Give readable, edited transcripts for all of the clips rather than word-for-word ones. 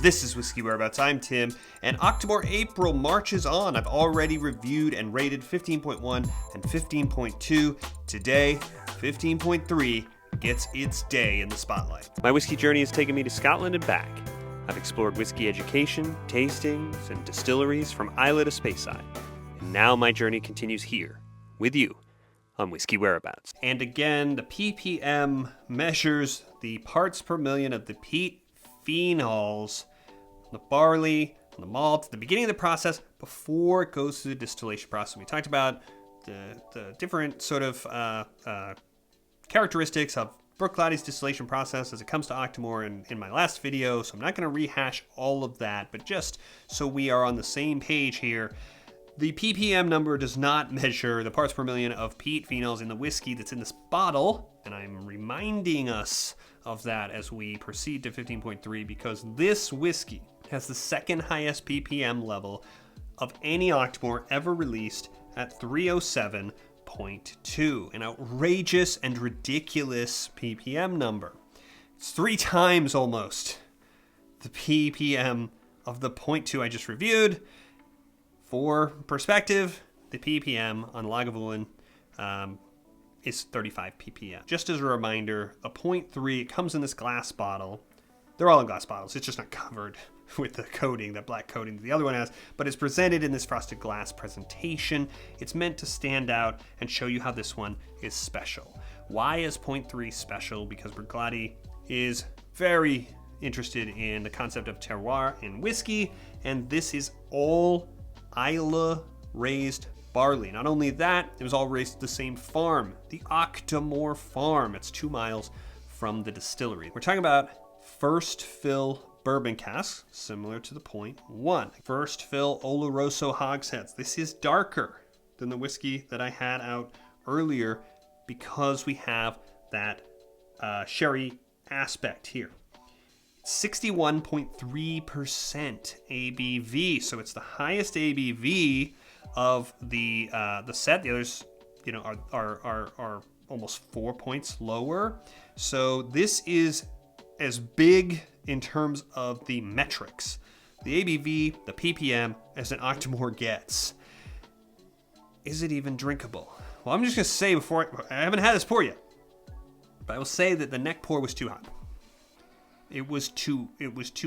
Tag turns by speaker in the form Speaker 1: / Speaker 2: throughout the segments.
Speaker 1: This is Whiskey Whereabouts. I'm Tim, and Octomore April marches on. I've already reviewed and rated 15.1 and 15.2. Today, 15.3 gets its day in the spotlight. My whiskey journey has taken me to Scotland and back. I've explored whiskey education, tastings, and distilleries from Islay to Speyside. And now my journey continues here, with you, on Whiskey Whereabouts. And again, the PPM measures the parts per million of the peat, phenols, the barley, the malt, the beginning of the process before it goes through the distillation process. We talked about the different sort of characteristics of Bruichladdich distillation process as it comes to Octomore in my last video, so I'm not going to rehash all of that, but just so we are on the same page here, the PPM number does not measure the parts per million of peat phenols in the whiskey that's in this bottle, and I'm reminding us of that as we proceed to 15.3 because this whiskey has the second highest PPM level of any Octomore ever released at 307.2, an outrageous and ridiculous PPM number. It's 3 times almost the PPM of the 0.2 I just reviewed. For perspective, the PPM on Lagavulin is 35 ppm. Just as a reminder, a 0.3, it comes in this glass bottle. They're all in glass bottles. It's just not covered with the coating, that black coating that the other one has, but it's presented in this frosted glass presentation. It's meant to stand out and show you how this one is special. Why is 0.3 special? Because Bruichladdich is very interested in the concept of terroir in whiskey, and this is all Islay raised barley. Not only that, it was all raised at the same farm, the Octomore farm. It's 2 miles from the distillery. We're talking about first fill bourbon casks, similar to the 0.1. First fill Oloroso hogsheads. This is darker than the whiskey that I had out earlier because we have that sherry aspect here. 61.3% ABV, so it's the highest ABV of the set. The others, are almost 4 points lower. So this is as big in terms of the metrics, the ABV, the PPM, as an Octomore gets. Is it even drinkable? Well, I'm just gonna say before I haven't had this pour yet, but I will say that the neck pour was too hot. It was too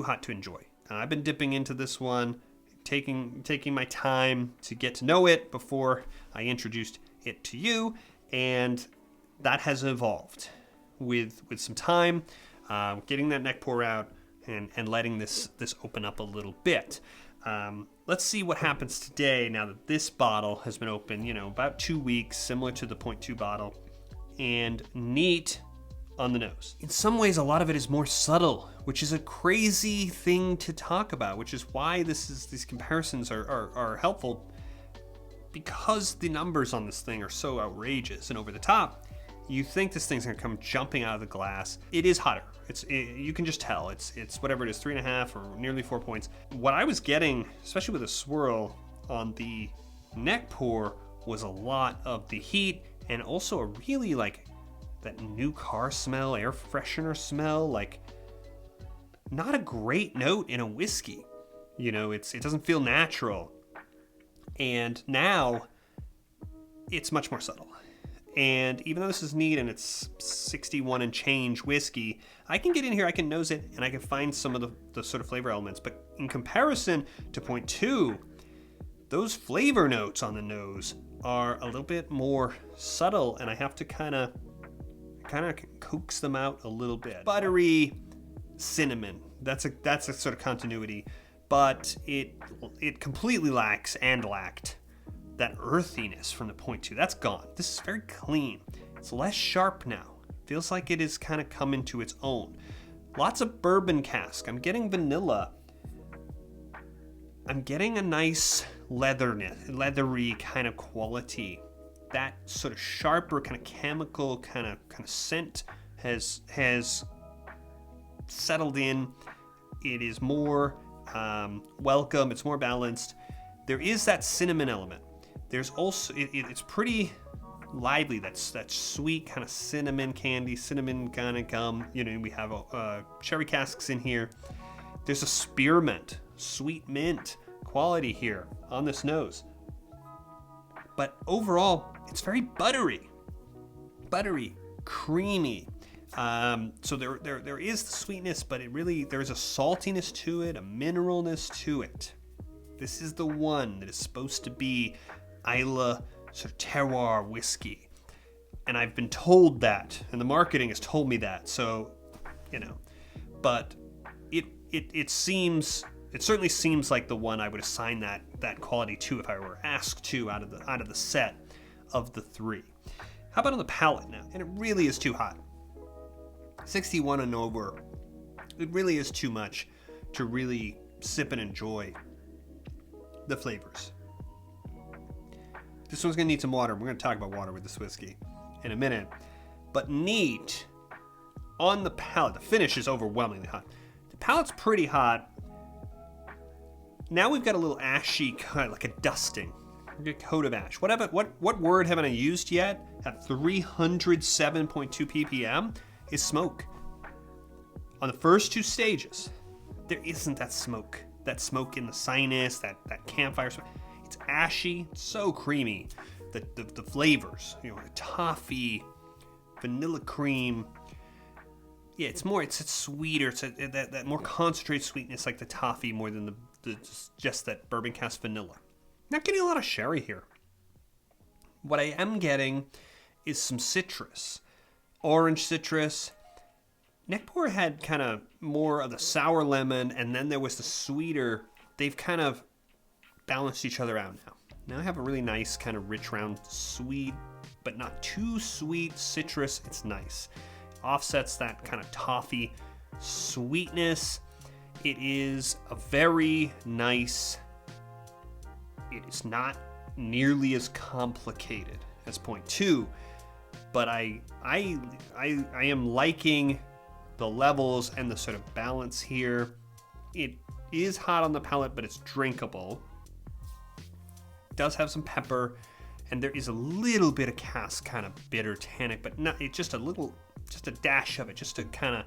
Speaker 1: hot to enjoy. I've been dipping into this one, taking my time to get to know it before I introduced it to you, and that has evolved with some time, getting that neck pour out and letting this open up a little bit. Let's see what happens today now that this bottle has been open, about 2 weeks, similar to the 0.2 bottle, and neat on the nose. In some ways, a lot of it is more subtle, which is a crazy thing to talk about, which is why these comparisons are helpful, because the numbers on this thing are so outrageous and over the top. You think this thing's gonna come jumping out of the glass. It is hotter. You can just tell. It's whatever it is, 3.5 or nearly 4 points. What I was getting, especially with a swirl on the neck pour, was a lot of the heat and also a really that new car smell, air freshener smell, not a great note in a whiskey. It doesn't feel natural. And now it's much more subtle. And even though this is neat and it's 61 and change whiskey, I can get in here, I can nose it, and I can find some of the sort of flavor elements. But in comparison to 0.2, those flavor notes on the nose are a little bit more subtle, and I have to kind of coax them out a little bit. Buttery cinnamon, that's a sort of continuity, but it completely lacked that earthiness from the 0.2. That's gone. This is very clean. It's less sharp now. Feels like it is kind of come into its own. Lots of bourbon cask. I'm getting vanilla. I'm getting a nice leathery kind of quality. That sort of sharper kind of chemical kind of scent has settled in. It is more welcome. It's more balanced. There is that cinnamon element. There's also it's pretty lively. That's that sweet kind of cinnamon candy, cinnamon kind of gum. We have cherry casks in here. There's a spearmint, sweet mint quality here on this nose. But overall, it's very buttery, creamy. So there is the sweetness, but there's a saltiness to it, a mineralness to it. This is the one that is supposed to be Islay sort of terroir whiskey. And I've been told that, and the marketing has told me that, so, but it certainly seems like the one I would assign that quality to if I were asked to out of the set of the three. How about on the palate now? And it really is too hot. 61 and over, it really is too much to really sip and enjoy the flavors. This one's gonna need some water. We're gonna talk about water with this whiskey in a minute. But neat on the palate. The finish is overwhelmingly hot. The palate's pretty hot. Now we've got a little ashy kind, like a dusting, like a coat of ash. What word haven't I used yet? At 307.2 PPM is smoke. On the first two stages, there isn't that smoke in the sinus, that campfire smoke. It's ashy, so creamy. The flavors, toffee, vanilla cream. Yeah, it's sweeter. It's that more concentrated sweetness, like the toffee, more than just that bourbon cask vanilla. Not getting a lot of sherry here. What I am getting is some citrus, orange citrus. Neckport had kind of more of the sour lemon, and then there was the sweeter. They've kind of balanced each other out now. Now I have a really nice kind of rich, round, sweet, but not too sweet citrus. It's nice. Offsets that kind of toffee sweetness. It is a very nice, it is not nearly as complicated as point two, but I am liking the levels and the sort of balance here. It is hot on the palate, but it's drinkable. It does have some pepper, and there is a little bit of cask kind of bitter tannic, but not, it's just a dash of it, just to kind of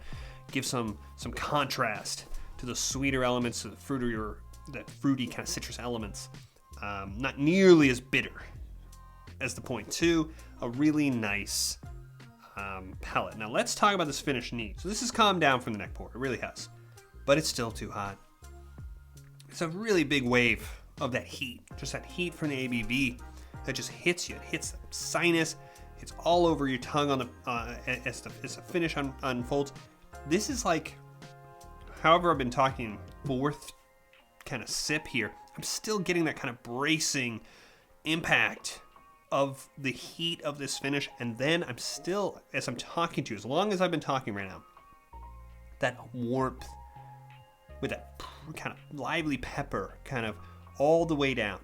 Speaker 1: give some contrast to the sweeter elements, to the fruity kind of citrus elements. Not nearly as bitter as the point two. A really nice palate. Now let's talk about this finish neat. So this has calmed down from the neck pour. It really has, but it's still too hot. It's a really big wave of that heat, just that heat from the ABV that just hits you. It hits the sinus. It's all over your tongue on the as the finish unfolds. This is like, however I've been talking, fourth kind of sip here. I'm still getting that kind of bracing impact of the heat of this finish, and then I'm still, as I'm talking to you, as long as I've been talking right now, that warmth with that kind of lively pepper kind of all the way down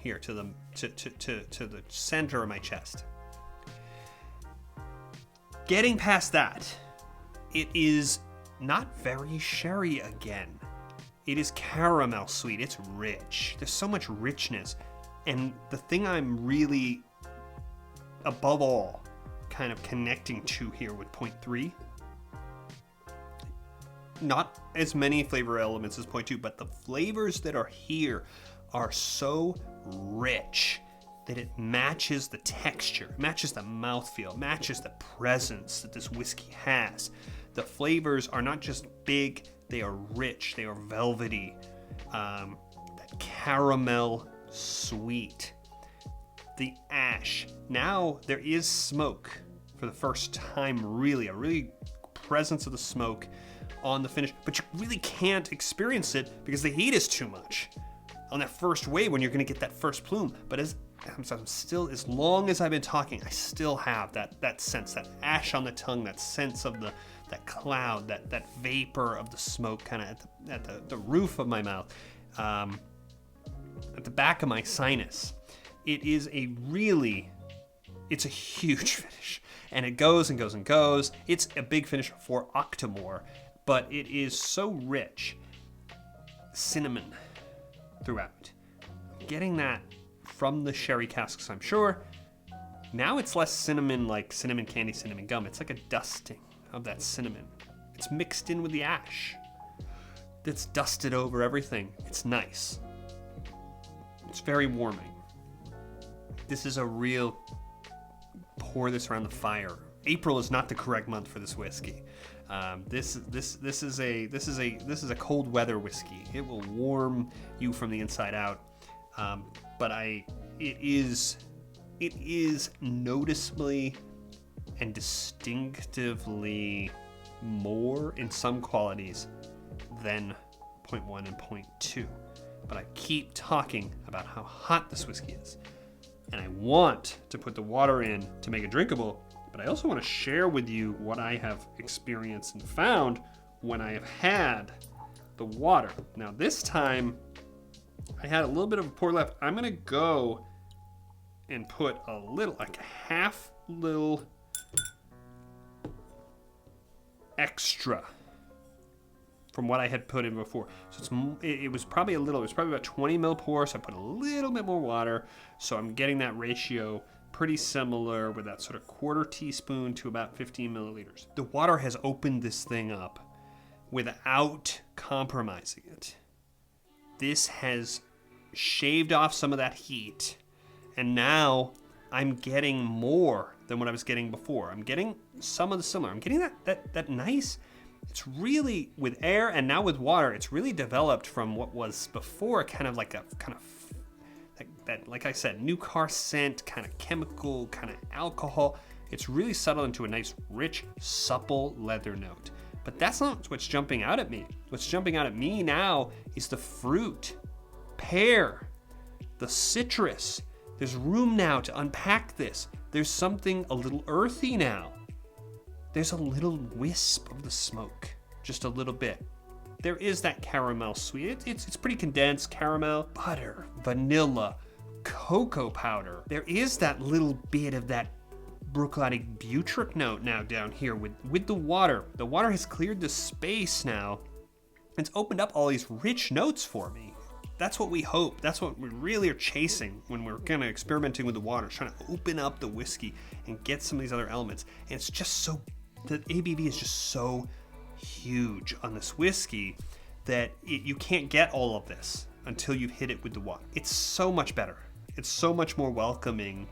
Speaker 1: here to the center of my chest. Getting past that, it is not very sherry again. It is caramel sweet. It's rich. There's so much richness. And the thing I'm really, above all, kind of connecting to here with point three, not as many flavor elements as point two, but the flavors that are here are so rich that it matches the texture, matches the mouthfeel, matches the presence that this whiskey has. The flavors are not just big, they are rich, they are velvety, that caramel sweet. The ash. Now there is smoke for the first time, really, a really presence of the smoke on the finish, but you really can't experience it because the heat is too much on that first wave when you're going to get that first plume. But as long as I've been talking, I still have that sense, that ash on the tongue, that sense of that cloud, that vapor of the smoke kind of at the roof of my mouth, at the back of my sinus. It is it's a huge finish, and it goes and goes and goes. It's a big finish for Octomore, but it is so rich. Cinnamon throughout. Getting that from the sherry casks, I'm sure. Now it's less cinnamon, like cinnamon candy, cinnamon gum. It's like a dusting of that cinnamon. It's mixed in with the ash. It's dusted over everything. It's nice. It's very warming. This is a real pour this around the fire. April is not the correct month for this whiskey. This is a cold weather whiskey. It will warm you from the inside out. But it is noticeably and distinctively more in some qualities than 0.1 and 0.2. But I keep talking about how hot this whiskey is. And I want to put the water in to make it drinkable, but I also want to share with you what I have experienced and found when I have had the water. Now this time, I had a little bit of a pour left. I'm gonna go and put a little, like a half little extra from what I had put in before. So it was probably a little, it was probably about 20 ml pour, so I put a little bit more water. So I'm getting that ratio pretty similar with that sort of 1/4 teaspoon to about 15 milliliters. The water has opened this thing up without compromising it. This has shaved off some of that heat, and now I'm getting more than what I was getting before. I'm getting some of the similar. I'm getting that nice. It's really, with air and now with water, it's really developed from what was before kind of like like I said, new car scent, kind of chemical, kind of alcohol. It's really settled into a nice, rich, supple leather note. But that's not what's jumping out at me. What's jumping out at me now is the fruit, pear, the citrus. There's room now to unpack this. There's something a little earthy now. There's a little wisp of the smoke, just a little bit. There is that caramel sweet. It's pretty condensed caramel, butter, vanilla, cocoa powder. There is that little bit of that Bruichladdich butyric note now down here with the water. The water has cleared the space now. It's opened up all these rich notes for me. That's what we hope. That's what we really are chasing when we're kind of experimenting with the water, trying to open up the whiskey and get some of these other elements. And it's just so, the ABV is just so huge on this whiskey that you can't get all of this until you've hit it with the water. It's so much better. It's so much more welcoming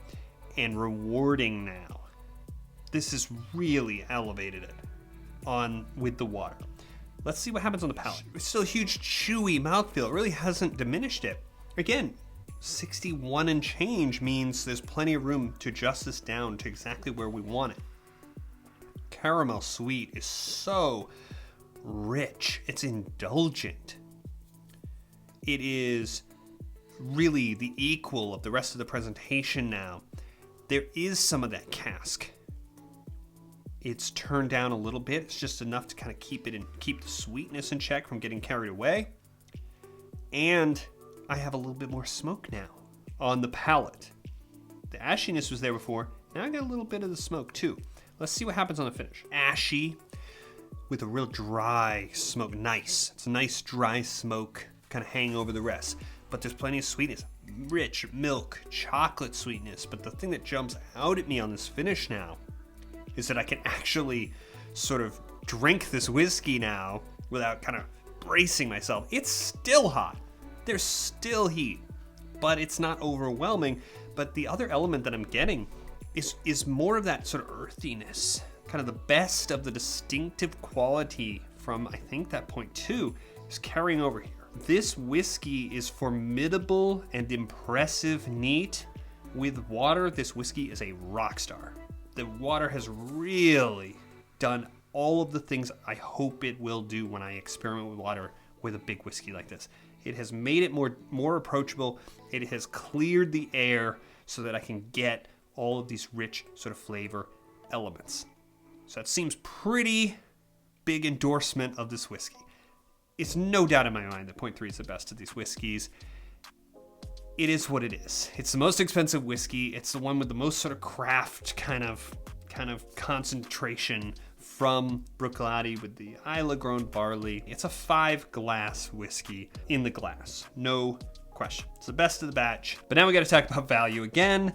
Speaker 1: and rewarding now. This has really elevated it with the water. Let's see what happens on the palate. It's still a huge chewy mouthfeel. It really hasn't diminished it. Again, 61 and change means there's plenty of room to adjust this down to exactly where we want it. Caramel sweet is so rich. It's indulgent. It is really the equal of the rest of the presentation now. There is some of that cask. It's turned down a little bit. It's just enough to kind of keep the sweetness in check from getting carried away. And I have a little bit more smoke now on the palate. The ashiness was there before. Now I got a little bit of the smoke too. Let's see what happens on the finish. Ashy with a real dry smoke. Nice. It's a nice dry smoke kind of hanging over the rest. But there's plenty of sweetness. Rich milk, chocolate sweetness. But the thing that jumps out at me on this finish now is that I can actually sort of drink this whiskey now without kind of bracing myself. It's still hot. There's still heat, but it's not overwhelming. But the other element that I'm getting is more of that sort of earthiness, kind of the best of the distinctive quality from, I think, that 0.2 is carrying over here. This whiskey is formidable and impressive neat. With water, this whiskey is a rock star. The water has really done all of the things I hope it will do when I experiment with water with a big whiskey like this. It has made it more approachable. It has cleared the air so that I can get all of these rich sort of flavor elements. So that seems pretty big endorsement of this whiskey. It's no doubt in my mind that 0.3 is the best of these whiskeys. It is what it is. It's the most expensive whiskey. It's the one with the most sort of craft kind of concentration from Bruichladdich with the Islay grown barley. It's a 5-glass whiskey in the glass. No question. It's the best of the batch. But now we got to talk about value again,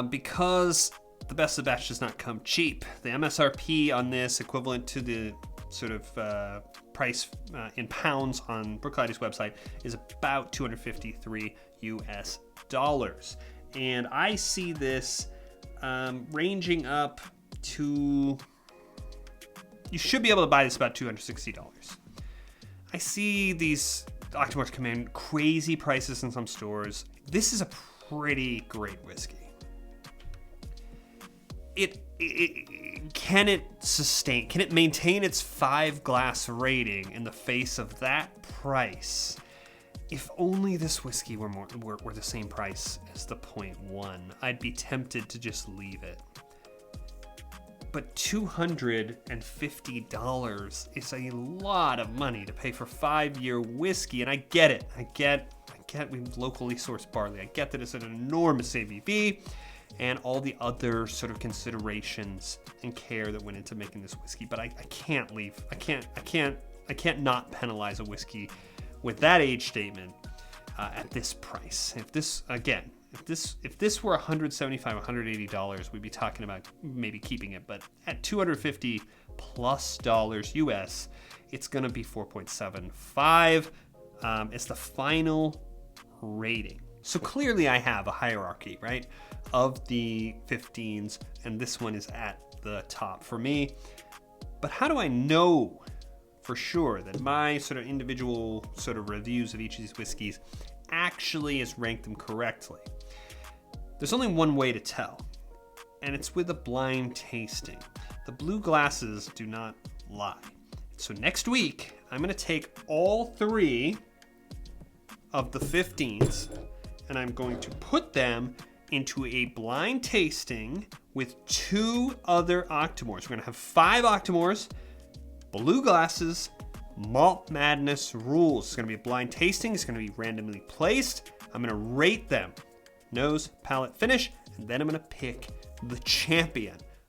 Speaker 1: because the best of the batch does not come cheap. The MSRP on this, equivalent to the sort of price in pounds on Bruichladdich website is about $253 US. And I see this ranging up to, you should be able to buy this about $260. I see these Octomores come in crazy prices in some stores. This is a pretty great whiskey. Can it maintain its 5-glass rating in the face of that price? If only this whiskey were the same price as the 0.1, I'd be tempted to just leave it. But $250 is a lot of money to pay for 5-year whiskey, and I get it. I get we locally sourced barley. I get that it's an enormous ABV, and all the other sort of considerations and care that went into making this whiskey. But I can't leave. I can't not penalize a whiskey with that age statement at this price. If this were $175, $180, we'd be talking about maybe keeping it. But at $250 plus US, it's gonna be 4.75. It's the final rating. So clearly I have a hierarchy, right, of the 15s, and this one is at the top for me. But how do I know for sure that my sort of individual sort of reviews of each of these whiskeys actually has ranked them correctly? There's only one way to tell, and it's with a blind tasting. The blue glasses do not lie. So next week, I'm gonna take all 3 of the 15s, and I'm going to put them into a blind tasting with 2 other Octomores. We're gonna have 5 Octomores, blue glasses, Malt Madness rules. It's gonna be a blind tasting. It's gonna be randomly placed. I'm gonna rate them, nose, palate, finish, and then I'm gonna pick the champion.